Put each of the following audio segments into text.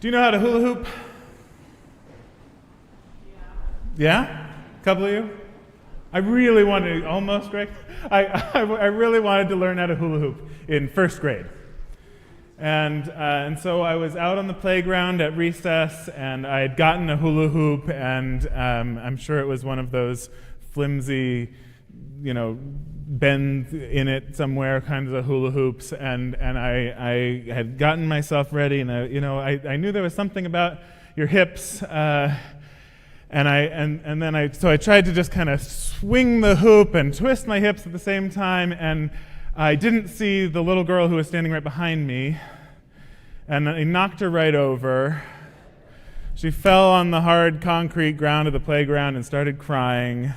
Do you know how to hula hoop? Yeah? A couple of you? I really wanted to, almost, Greg? I really wanted to learn how to hula hoop in first grade. And so I was out on the playground at recess, and I had gotten a hula hoop, and I'm sure it was one of those flimsy, bend in it somewhere kinds of hula hoops, and I had gotten myself ready, and I knew there was something about your hips, so I tried to just kind of swing the hoop and twist my hips at the same time, and I didn't see the little girl who was standing right behind me, and I knocked her right over. She fell on the hard concrete ground of the playground and started crying.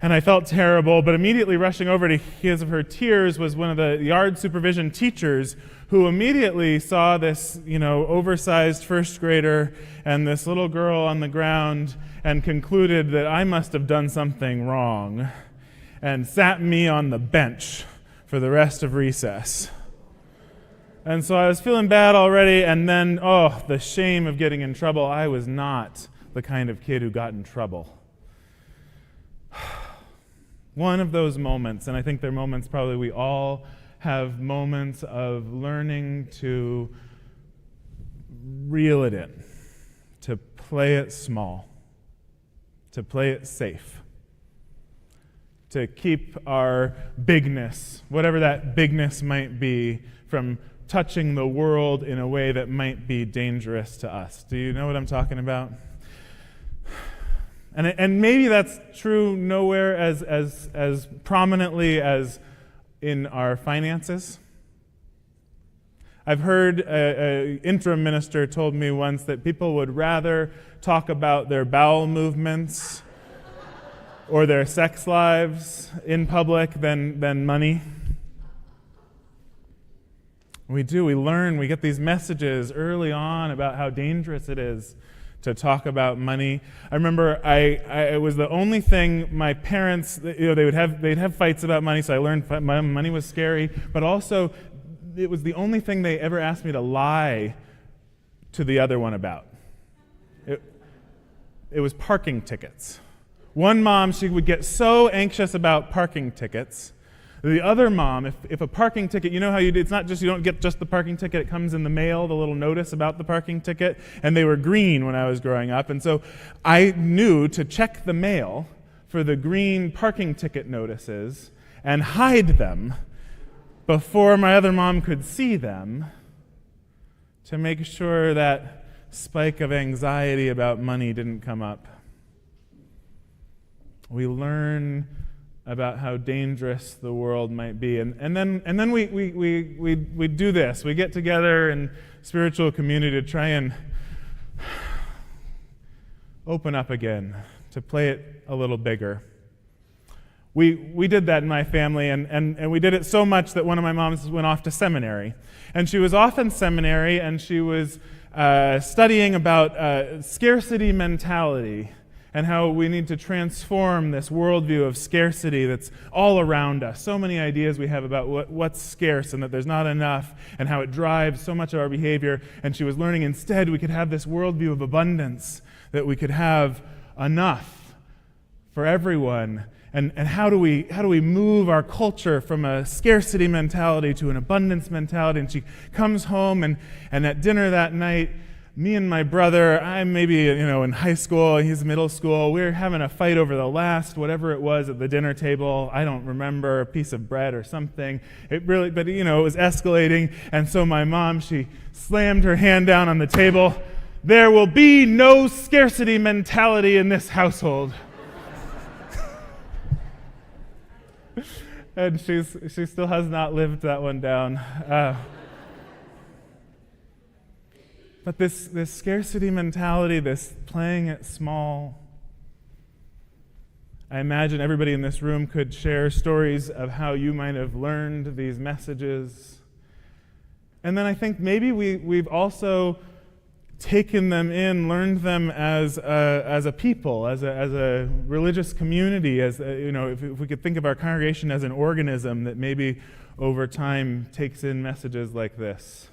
And I felt terrible, but immediately rushing over to hear of her tears was one of the yard supervision teachers who immediately saw this, oversized first grader and this little girl on the ground and concluded that I must have done something wrong and sat me on the bench for the rest of recess. And so I was feeling bad already, and then, the shame of getting in trouble. I was not the kind of kid who got in trouble. One of those moments, and I think they're moments probably we all have moments of learning to reel it in, to play it small, to play it safe, to keep our bigness, whatever that bigness might be, from touching the world in a way that might be dangerous to us. Do you know what I'm talking about? And maybe that's true nowhere as prominently as in our finances. I've heard an interim minister told me once that people would rather talk about their bowel movements or their sex lives in public than money. We do. We learn. We get these messages early on about how dangerous it is to talk about money. I remember it was the only thing my parents, they'd have fights about money, so I learned money was scary, but also it was the only thing they ever asked me to lie to the other one about. It was parking tickets. One mom, she would get so anxious about parking tickets. The other mom, if a parking ticket, you know how it's not just, you don't get just the parking ticket, it comes in the mail, the little notice about the parking ticket, and they were green when I was growing up, and so I knew to check the mail for the green parking ticket notices and hide them before my other mom could see them to make sure that spike of anxiety about money didn't come up. We learn about how dangerous the world might be. And then we do this. We get together in spiritual community to try and open up again, to play it a little bigger. We did that in my family, and we did it so much that one of my moms went off to seminary. And she was off in seminary, and she was studying about scarcity mentality, and how we need to transform this worldview of scarcity that's all around us. So many ideas we have about what's scarce and that there's not enough, and how it drives so much of our behavior. And she was learning instead we could have this worldview of abundance, that we could have enough for everyone. And how do we move our culture from a scarcity mentality to an abundance mentality? And she comes home, and at dinner that night, me and my brother, I'm maybe in high school, he's middle school, we're having a fight over the last whatever it was at the dinner table. I don't remember, a piece of bread or something. It was escalating, and so my mom, she slammed her hand down on the table. There will be no scarcity mentality in this household. And she still has not lived that one down. But this scarcity mentality, this playing it small, I imagine everybody in this room could share stories of how you might have learned these messages. And then I think maybe we've also taken them in, learned them as a people, as a religious community, if we could think of our congregation as an organism that maybe over time takes in messages like this.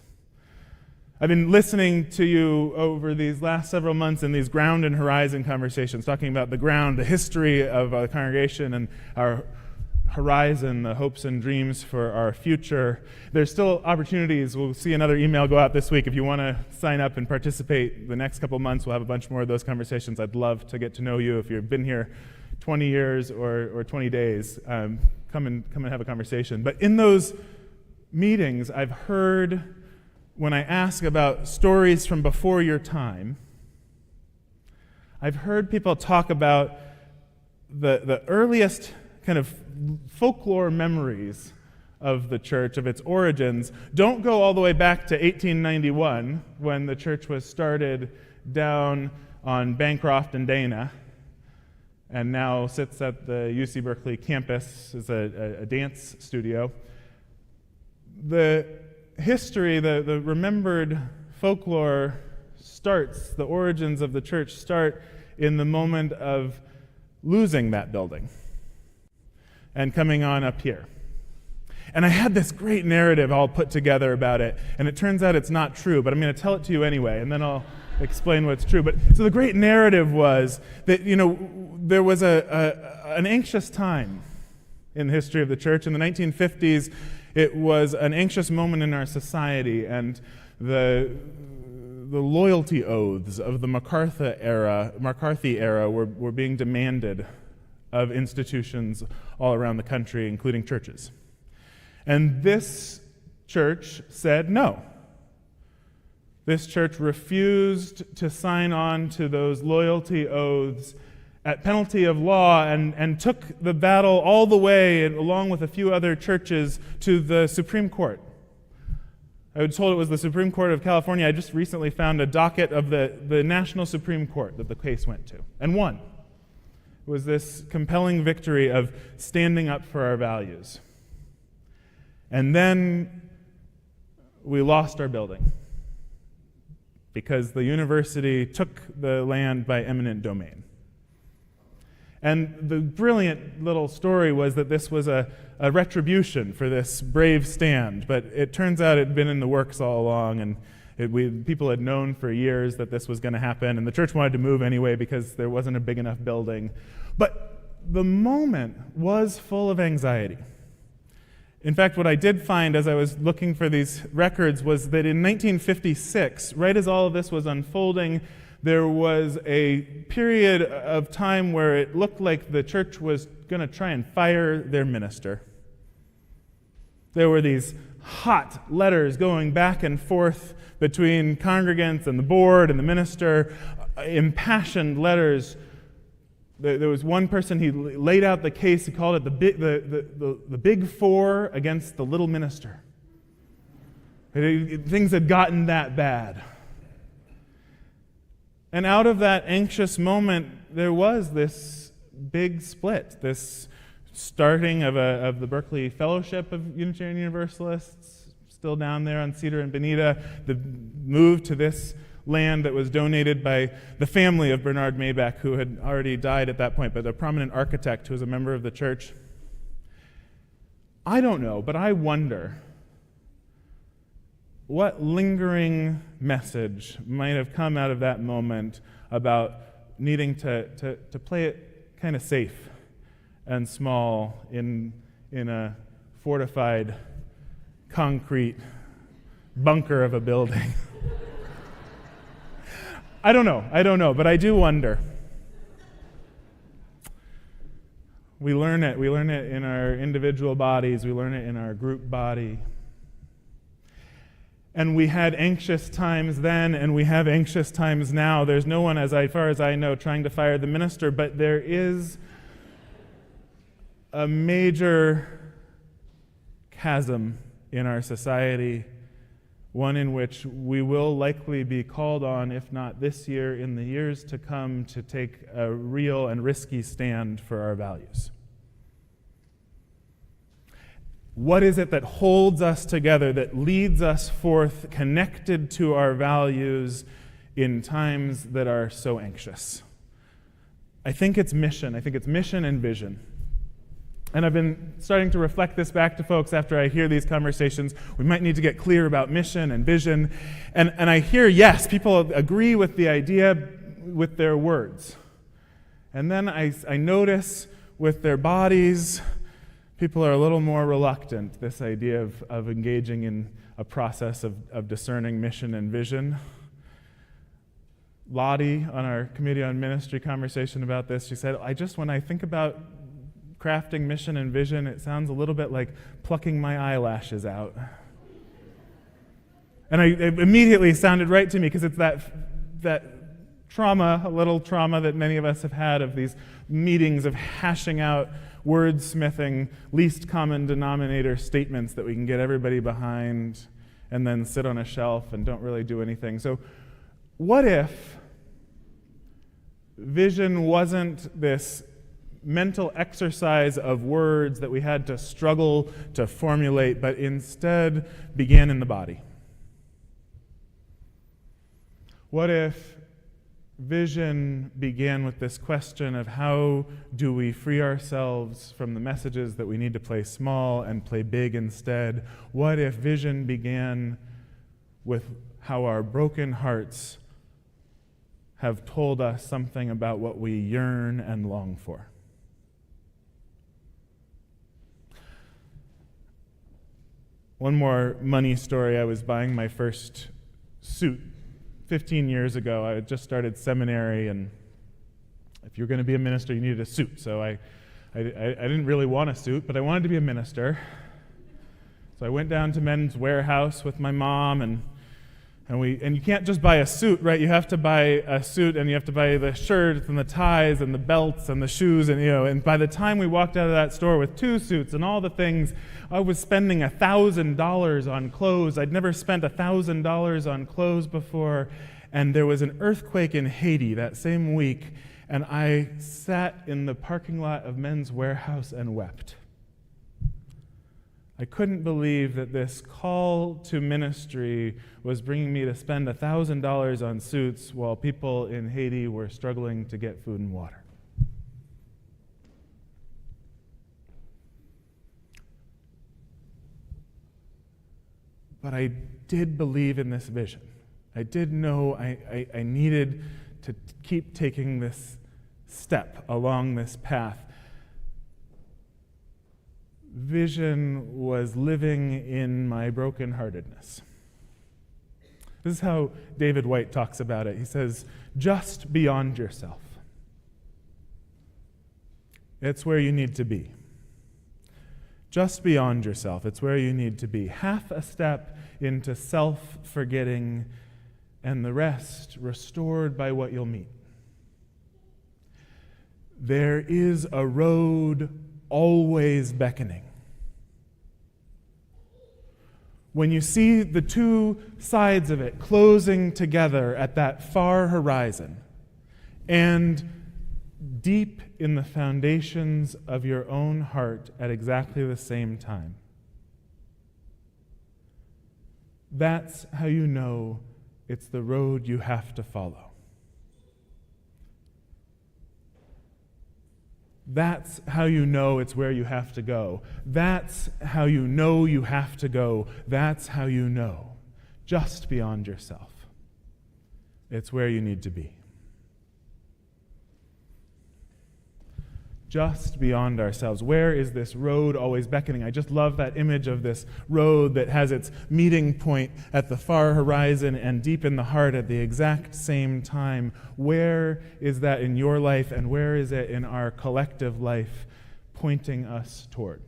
I've been listening to you over these last several months in these ground and horizon conversations, talking about the ground, the history of our congregation, and our horizon, the hopes and dreams for our future. There's still opportunities. We'll see another email go out this week. If you want to sign up and participate the next couple months, we'll have a bunch more of those conversations. I'd love to get to know you. If you've been here 20 years or 20 days, come and have a conversation. But in those meetings, I've heard, when I ask about stories from before your time, I've heard people talk about the earliest kind of folklore memories of the church, of its origins, don't go all the way back to 1891, when the church was started down on Bancroft and Dana, and now sits at the UC Berkeley campus as a dance studio. The history, the remembered folklore starts, the origins of the church start in the moment of losing that building and coming on up here. And I had this great narrative all put together about it, and it turns out it's not true, but I'm going to tell it to you anyway, and then I'll explain what's true. But so the great narrative was that, there was an anxious time in the history of the church. In the 1950s, it was an anxious moment in our society, and the loyalty oaths of the McCarthy era were being demanded of institutions all around the country, including churches. And this church said no. This church refused to sign on to those loyalty oaths at penalty of law, and took the battle all the way, along with a few other churches, to the Supreme Court. I was told it was the Supreme Court of California. I just recently found a docket of the National Supreme Court that the case went to, and won. It was this compelling victory of standing up for our values. And then we lost our building because the university took the land by eminent domain. And the brilliant little story was that this was a retribution for this brave stand, but it turns out it had been in the works all along, and people had known for years that this was going to happen, and the church wanted to move anyway because there wasn't a big enough building. But the moment was full of anxiety. In fact, what I did find as I was looking for these records was that in 1956, right as all of this was unfolding, there was a period of time where it looked like the church was going to try and fire their minister. There were these hot letters going back and forth between congregants and the board and the minister, impassioned letters. There was one person, he laid out the case, he called it the big four against the little minister. Things had gotten that bad. And out of that anxious moment, there was this big split, this starting of the Berkeley Fellowship of Unitarian Universalists, still down there on Cedar and Bonita, the move to this land that was donated by the family of Bernard Maybach, who had already died at that point, but a prominent architect who was a member of the church. I don't know, but I wonder what lingering message might have come out of that moment about needing to play it kind of safe and small in a fortified concrete bunker of a building. I don't know, but I do wonder. We learn it in our individual bodies, we learn it in our group body. And we had anxious times then, and we have anxious times now. There's no one, as far as I know, trying to fire the minister, but there is a major chasm in our society, one in which we will likely be called on, if not this year, in the years to come, to take a real and risky stand for our values. What is it that holds us together, that leads us forth, connected to our values in times that are so anxious? I think it's mission. I think it's mission and vision. And I've been starting to reflect this back to folks after I hear these conversations. We might need to get clear about mission and vision. And I hear, yes, people agree with the idea with their words. And then I notice with their bodies, people are a little more reluctant, this idea of engaging in a process of discerning mission and vision. Lottie, on our Committee on Ministry conversation about this, she said, when I think about crafting mission and vision, it sounds a little bit like plucking my eyelashes out. And it immediately sounded right to me because it's that trauma, a little trauma that many of us have had of these meetings of hashing out wordsmithing, least common denominator statements that we can get everybody behind and then sit on a shelf and don't really do anything. So what if vision wasn't this mental exercise of words that we had to struggle to formulate, but instead began in the body? What if vision began with this question of how do we free ourselves from the messages that we need to play small and play big instead? What if vision began with how our broken hearts have told us something about what we yearn and long for? One more money story. I was buying my first suit 15 years ago. I had just started seminary, and if you're going to be a minister, you needed a suit. So I didn't really want a suit, but I wanted to be a minister. So I went down to Men's Warehouse with my mom, and you can't just buy a suit, right? You have to buy a suit, and you have to buy the shirts and the ties and the belts and the shoes, and by the time we walked out of that store with 2 suits and all the things, I was spending $1,000 on clothes. I'd never spent $1,000 on clothes before, and there was an earthquake in Haiti that same week, and I sat in the parking lot of Men's Warehouse and wept. I couldn't believe that this call to ministry was bringing me to spend $1,000 on suits while people in Haiti were struggling to get food and water. But I did believe in this vision. I did know I needed to keep taking this step along this path. Vision was living in my brokenheartedness. This is how David White talks about it. He says, just beyond yourself. It's where you need to be. Just beyond yourself, it's where you need to be. Half a step into self-forgetting, and the rest restored by what you'll meet. There is a road always beckoning. When you see the 2 sides of it closing together at that far horizon, and deep in the foundations of your own heart at exactly the same time, that's how you know it's the road you have to follow. That's how you know it's where you have to go. That's how you know you have to go. That's how you know, just beyond yourself. It's where you need to be. Just beyond ourselves. Where is this road always beckoning? I just love that image of this road that has its meeting point at the far horizon and deep in the heart at the exact same time. Where is that in your life, and where is it in our collective life pointing us toward?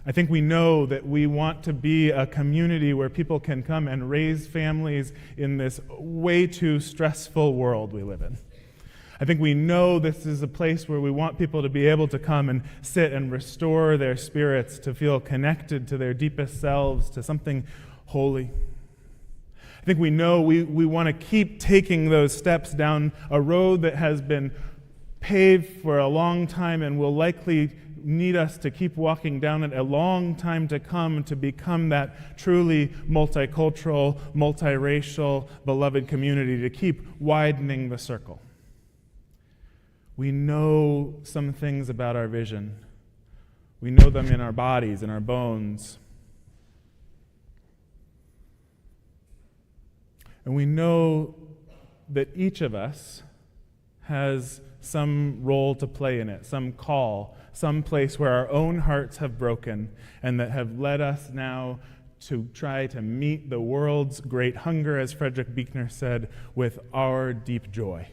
I think we know that we want to be a community where people can come and raise families in this way too stressful world we live in. I think we know this is a place where we want people to be able to come and sit and restore their spirits, to feel connected to their deepest selves, to something holy. I think we know we want to keep taking those steps down a road that has been paved for a long time and will likely need us to keep walking down it a long time to come, to become that truly multicultural, multiracial, beloved community, to keep widening the circle. We know some things about our vision, We know them in our bodies, in our bones. And we know that each of us has some role to play in it, some call, some place where our own hearts have broken and that have led us now to try to meet the world's great hunger, as Frederick Buechner said, with our deep joy.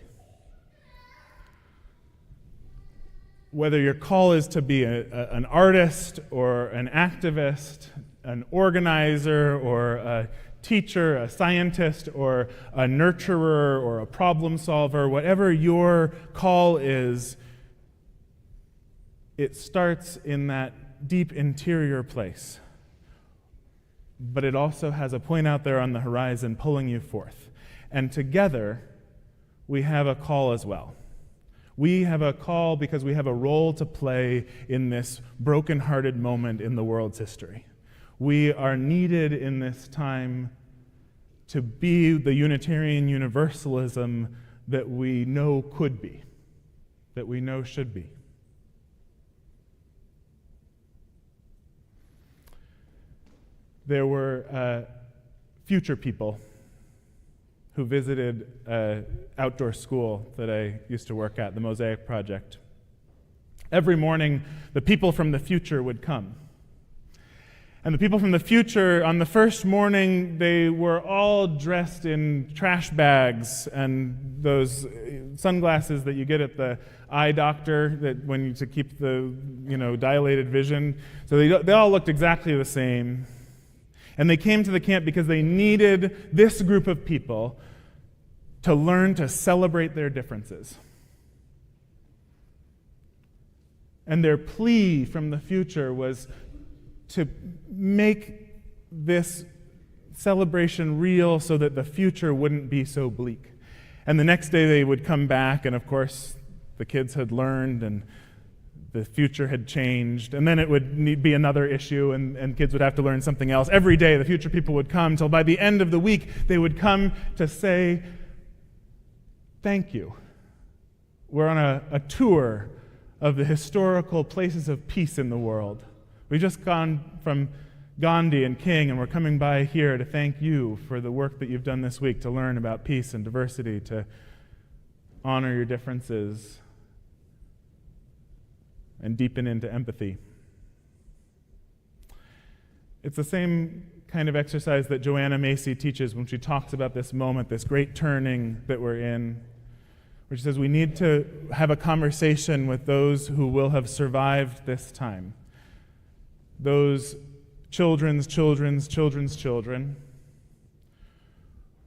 Whether your call is to be an artist or an activist, an organizer or a teacher, a scientist, or a nurturer, or a problem solver, whatever your call is, it starts in that deep interior place. But it also has a point out there on the horizon pulling you forth. And together, we have a call as well. We have a call because we have a role to play in this broken-hearted moment in the world's history. We are needed in this time to be the Unitarian Universalism that we know could be, that we know should be. There were future people who visited an outdoor school that I used to work at, the Mosaic Project. Every morning, the people from the future would come. And the people from the future, on the first morning, they were all dressed in trash bags and those sunglasses that you get at the eye doctor to keep the dilated vision. So they all looked exactly the same. And they came to the camp because they needed this group of people to learn to celebrate their differences. And their plea from the future was to make this celebration real so that the future wouldn't be so bleak. And the next day they would come back, and of course the kids had learned and the future had changed, and then it would be another issue, and kids would have to learn something else. Every day the future people would come, till by the end of the week they would come to say, thank you. We're on a tour of the historical places of peace in the world. We've just gone from Gandhi and King, and we're coming by here to thank you for the work that you've done this week to learn about peace and diversity, to honor your differences, and deepen into empathy. It's the same kind of exercise that Joanna Macy teaches when she talks about this moment, this great turning that we're in, where she says we need to have a conversation with those who will have survived this time. Those children's children.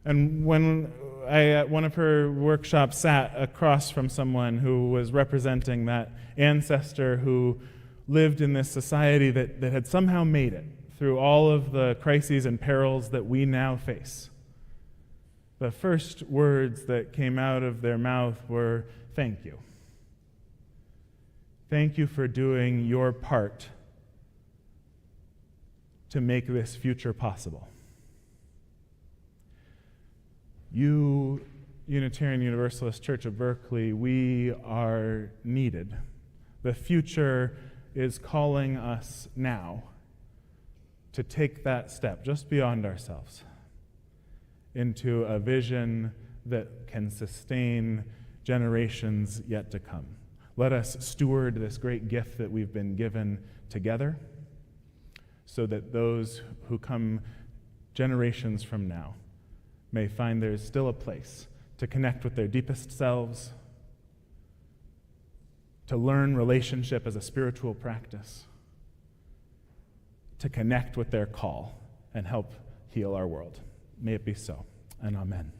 And when I, at one of her workshops, sat across from someone who was representing that ancestor who lived in this society that had somehow made it through all of the crises and perils that we now face, the first words that came out of their mouth were, thank you. Thank you for doing your part to make this future possible. You, Unitarian Universalist Church of Berkeley, we are needed. The future is calling us now to take that step just beyond ourselves into a vision that can sustain generations yet to come. Let us steward this great gift that we've been given together so that those who come generations from now may find there's still a place to connect with their deepest selves, to learn relationship as a spiritual practice, to connect with their call and help heal our world. May it be so, and amen.